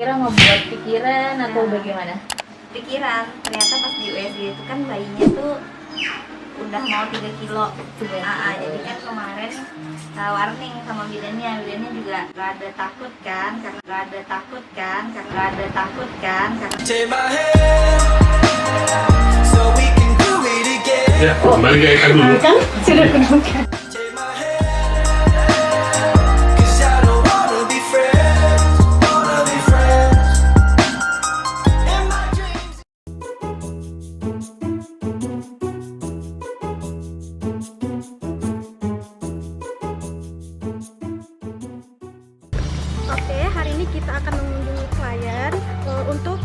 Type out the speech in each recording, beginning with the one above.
Kira mau buat pikiran atau bagaimana? Pikiran, ternyata pas di USG itu kan bayinya tuh udah mau 3 kilo. Jadi kan kemarin warning sama bidannya juga rada takut kan, karena Take my hand, so we can do it again. Ya, kembali ke Eka dulu. Kan sudah kedudukan. Take my hand, 'cause I don't wanna be friends, In my dreams. Oke, hari ini kita akan mengunjungi klien untuk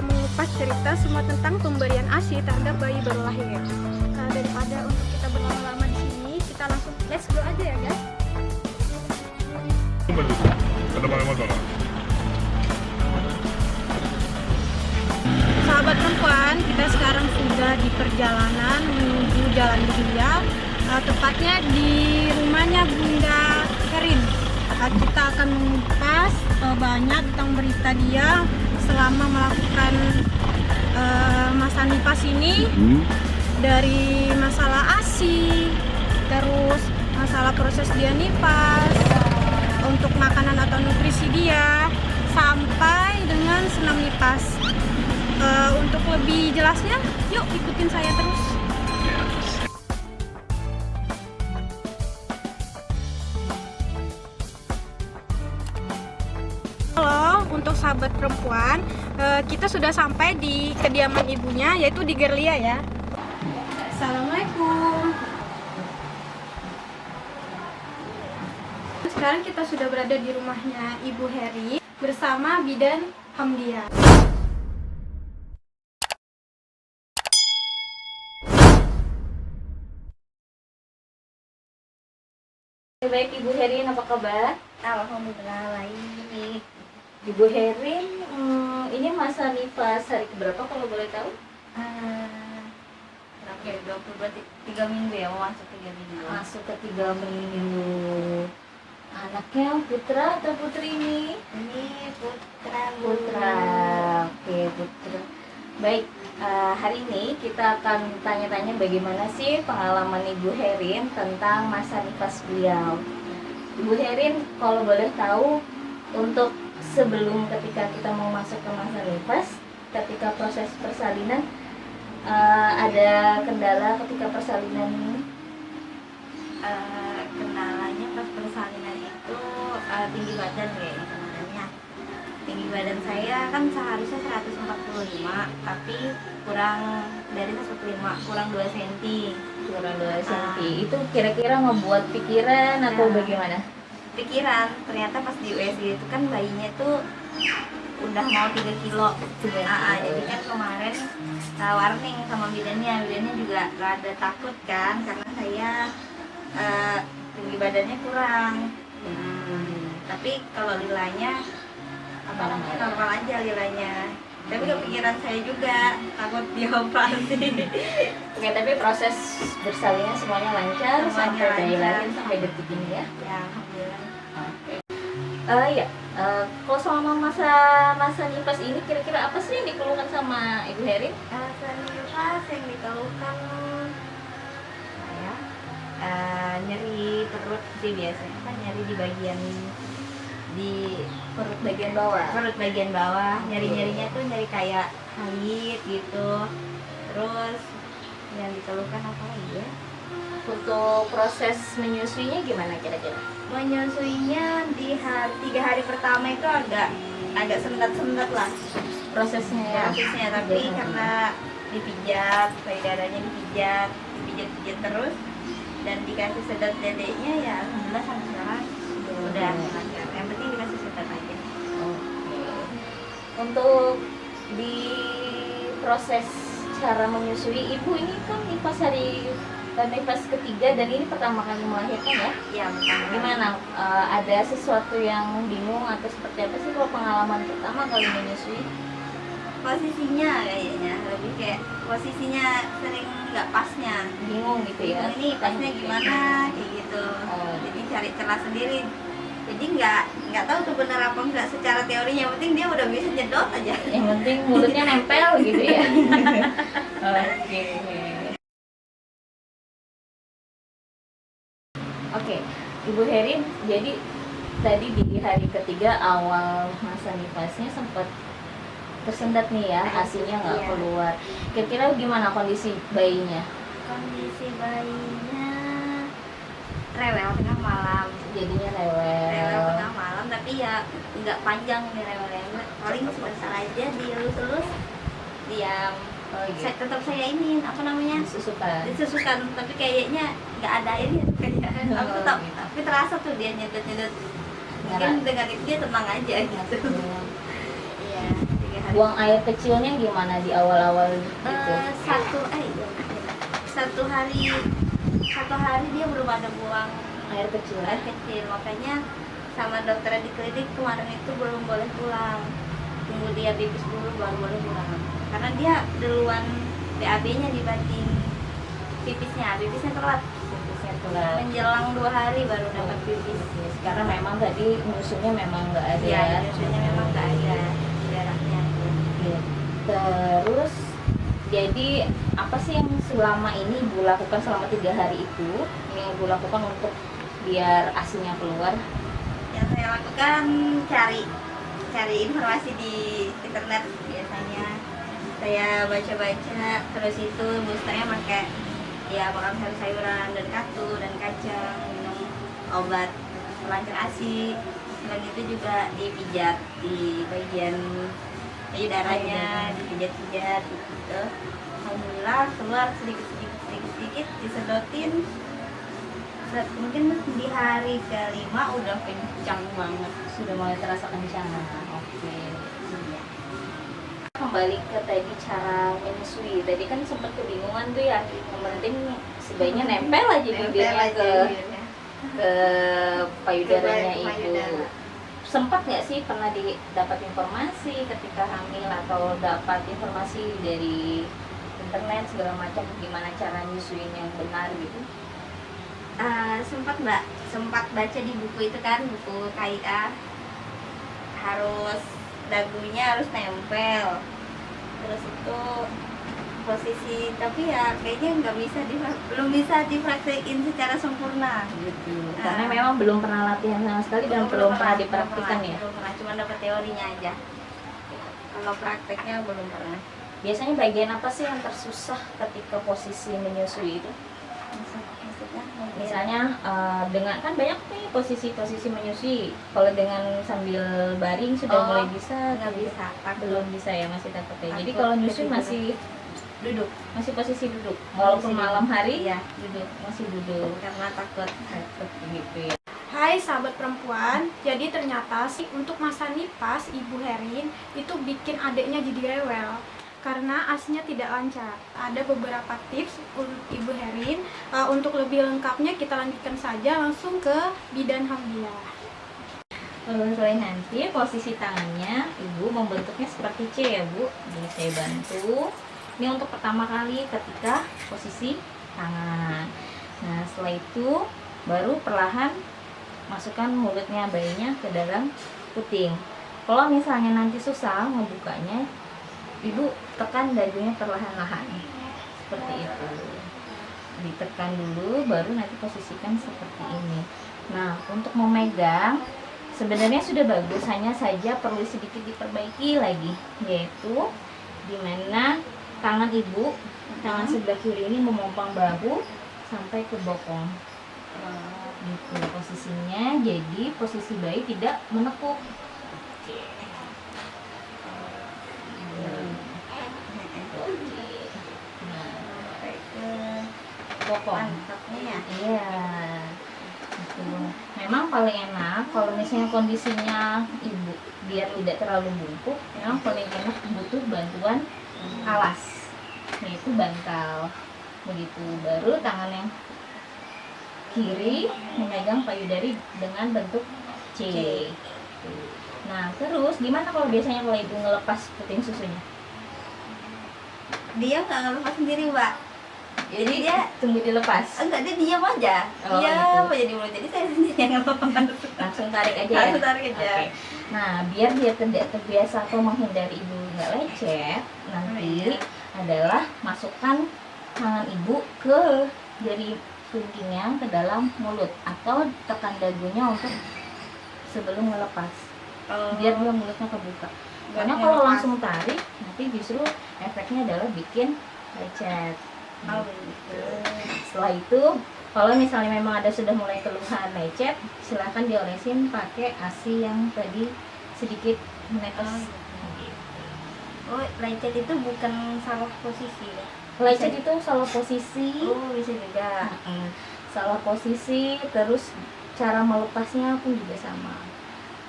mengupas cerita semua tentang pemberian ASI terhadap bayi baru lahir. Daripada untuk kita berlama-lama di sini, kita langsung let's go aja ya guys. Coba dulu. Ada mana masalah? Sahabat perempuan, kita sekarang sudah di perjalanan menuju Jalan Dunia, tepatnya di rumahnya Bunda Herin. Kita akan mengupas banyak tentang berita dia selama melakukan masa nipas ini, dari masalah ASI, terus masalah proses dia nipas, untuk makanan atau nutrisi dia, sampai dengan senam nipas. Untuk lebih jelasnya, yuk ikutin saya terus. Halo, untuk sahabat perempuan, kita sudah sampai di kediaman ibunya, yaitu di Gerlia ya. Assalamualaikum. Sekarang kita sudah berada di rumahnya Ibu Heri bersama Bidan Hamdia. Baik, Ibu Herin, apa kabar? alhamdulillah baik. Ibu Herin, ini masa nipas hari keberapa kalau boleh tahu? Terakhir 3 minggu ya, mau masuk 3 minggu. Masuk ke 3 minggu. Anaknya putra atau putri ini? Ini putra. Oke, putra. Baik, hari ini kita akan tanya-tanya bagaimana sih pengalaman Ibu Herin tentang masa nipas beliau. Ibu Herin, kalau boleh tahu, untuk sebelum ketika kita mau masuk ke masa nipas, ketika proses persalinan, ada kendala ketika persalinan ini? Kendalanya pas persalinan itu tinggi badan kayaknya kendalanya. Tinggi badan saya kan seharusnya 145, tapi kurang dari 145, kurang 2 cm. Kurang 2 cm. Itu kira-kira membuat pikiran atau bagaimana? Pikiran, ternyata pas di USG itu kan bayinya tuh udah mau 3 kilo. Jadi kan kemarin warning sama bidannya juga rada takut kan, karena saya tinggi badannya kurang. Tapi kalau nilainya normal aja nilainya. Tapi kepikiran saya juga takut dioperasi. Oke, tapi proses bersalinnya semuanya lancar sampai bayi lahir sampai detik ini ya? Ya, alhamdulillah. Ya, kalau selama masa nipas ini kira-kira apa sih yang dikeluhkan sama Ibu Herin? Nipas yang dikeluhkan saya nyeri perut sih biasanya, kan nyeri di bagian Perut bagian bawah. nyerinya tuh nyeri kayak haid gitu. Terus yang dikeluhkan apa lagi ya? Untuk proses menyusuinya gimana kira-kira? Menyusuinya di 3 hari pertama itu agak sendat lah Prosesnya tapi karena dipijat, payudaranya dipijat terus dan dikasih sedat dedeknya, ya alhamdulillah sampai sekarang udah lancar. Yang penting dikasih sedat aja. Untuk di proses cara menyusui, ibu ini kan nipas ketiga dan ini pertama kali melahirkan ya? Ya, betul. Gimana? Ada sesuatu yang bingung atau seperti apa sih kalau pengalaman pertama kali menyusui? Posisinya kayaknya lebih kayak posisinya sering nggak pasnya, Bingung gitu ya? ini pasnya gimana kayak gitu. Jadi cari celah sendiri Jadi nggak tahu tuh benar apa enggak secara teorinya, yang penting dia udah bisa nyedot aja. Yang penting mulutnya nempel gitu ya. Oke. Oke, Ibu Herin, jadi tadi di hari ketiga awal masa nifasnya sempat tersendat nih ya, hasilnya nggak Iya. keluar. Kira-kira gimana kondisi bayinya? Kondisi bayinya rewel tengah malam. Jadinya Rewel rewel. tengah malam, tapi ya nggak panjang nih rewelnya, paling sebentar aja dielus-elus diam. Oh, gitu. Tetap saya ini apa namanya Disusukan. disusukan, tapi kayaknya nggak ada airnya kayaknya. Oh, Tapi gitu. tapi terasa tuh dia nyedot-nyedot. Mungkin dengan itu dia tenang aja gitu. Iya, 3 hari. Buang air kecilnya gimana di awal-awal gitu? Satu hari dia belum ada buang Air kecil. air kecil, makanya sama dokter di klinik kemarin itu belum boleh pulang, tunggu dia pipis dulu baru boleh pulang, karena dia duluan BAB-nya dibanding pipisnya telat, Pipisnya telat. menjelang 2 hari baru dapat pipis. Karena memang tadi nyusunya memang nggak ada. Ya, biasanya memang nggak ada darahnya. Gitu. Terus jadi apa sih yang selama ini Ibu lakukan selama 3 hari itu, yang Ibu lakukan untuk biar asinya keluar? Yang saya lakukan cari informasi di internet, biasanya saya baca-baca, terus itu boosternya pakai ya makan sayur-sayuran dan kacang, minum obat pelancar ASI. Selain itu juga dipijat di bagian payudaranya, dipijat-pijat gitu. Alhamdulillah keluar sedikit disedotin. Mungkin di hari ke-5 udah kencang banget. Sudah mulai terasa kencang. Oke. Kembali ke tadi cara menyusui. Tadi kan sempat kebingungan tuh ya. Yang penting sebaiknya nempel aja bibirnya ke payudaranya Ke ibu. payudara. Sempat nggak sih pernah dapat informasi ketika hamil atau dapat informasi dari internet segala macam gimana cara nyusuin yang benar gitu? Sempat baca di buku itu kan, buku KIA, harus dagunya harus nempel, terus itu posisi, tapi ya kayaknya belum bisa dipraktekin secara sempurna Gitu. Karena memang belum pernah latihan sama sekali dan belum pernah dipraktikkan ya. belum pernah, cuma dapat teorinya aja, kalau prakteknya belum pernah. Biasanya bagian apa sih yang tersusah ketika posisi menyusui itu? Maksudnya Misalnya dengan kan banyak nih posisi-posisi menyusui. Kalau dengan sambil baring sudah mulai bisa, nggak gitu. bisa, Belum bisa ya, masih takut ya. Jadi Takut, kalau nyusui jadi masih posisi duduk. Walaupun Posisi malam hari iya masih duduk. karena takut. Takut gitu ya. Hai sahabat perempuan, jadi ternyata sih untuk masa nifas Ibu Herin itu bikin adiknya jadi rewel karena asinya tidak lancar. Ada beberapa tips untuk Ibu Herin. Untuk lebih lengkapnya kita lanjutkan saja langsung ke bidan Hamdiah. Selain nanti posisi tangannya ibu membentuknya seperti C ya bu. Jadi saya bantu. Ini untuk pertama kali ketika posisi tangan. Nah setelah itu baru perlahan masukkan mulutnya bayinya ke dalam puting. Kalau misalnya nanti susah ngebukanya, ibu tekan dagunya perlahan-lahan seperti itu. Ditekan dulu baru nanti posisikan seperti ini. Nah untuk memegang sebenarnya sudah bagus, hanya saja perlu sedikit diperbaiki lagi, yaitu dimana tangan ibu, tangan sebelah kiri ini memompang bahu sampai ke bokong. Gitu posisinya, jadi posisi bayi tidak menekuk. Sampai ke Bokong. mantapnya ya. Iya. Gitu. Memang paling enak kalau misalnya kondisinya ibu biar tidak terlalu bungkuk, memang paling enak butuh bantuan alas, yaitu bantal. Begitu. Baru tangan yang kiri memegang payudari dengan bentuk C. Nah, terus gimana kalau biasanya kalau ibu ngelepas puting susunya? Dia nggak ngelepas sendiri, Mbak. Jadi dia tunggu dilepas. enggak, dia diam aja. Oh, Diam gitu. aja di mulut. Jadi saya sendiri yang ngelepas. Langsung tarik aja ya. Langsung tarik aja. Oke. Nah, biar dia tidak terbiasa atau menghindari ibu nggak lecet, nanti Oh, iya. adalah masukkan tangan ibu ke jari kelingkingnya ke dalam mulut atau tekan dagunya untuk sebelum melepas. Biar dia mulutnya kebuka. Karena Biar kalau lepas. langsung tarik, nanti justru efeknya adalah bikin lecet. Oh, gitu. Setelah itu, kalau misalnya memang ada sudah mulai keluhan lecet, silahkan diolesin pakai ASI yang tadi sedikit menetes. Oh, lecet itu bukan salah posisi ya? Lecet itu salah posisi, Oh, bisa juga. salah posisi, terus cara melepasnya pun juga sama.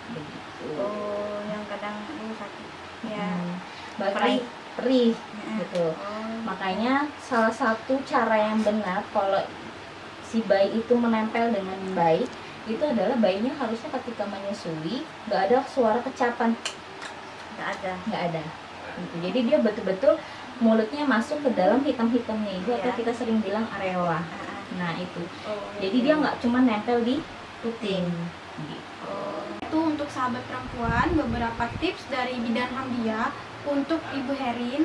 Begitu. Oh, yang kadang sakit. Ya. Bahkan perih, Heeh. gitu. Oh, Makanya salah satu cara yang benar kalau si bayi itu menempel dengan baik itu adalah bayinya harusnya ketika menyusui nggak ada suara kecapan, nggak ada. gitu. Jadi dia betul-betul mulutnya masuk ke dalam hitam-hitamnya itu atau Iya. kita sering bilang areola. Ah, Nah itu. oh, Jadi dia nggak cuma nempel di puting. Gitu. Itu untuk sahabat perempuan beberapa tips dari Bidan Hamdia untuk Ibu Herin.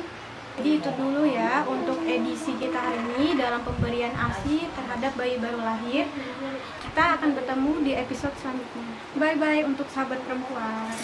Jadi itu dulu ya untuk edisi kita hari ini dalam pemberian ASI terhadap bayi baru lahir. Kita akan bertemu di episode selanjutnya. Bye bye untuk sahabat perempuan.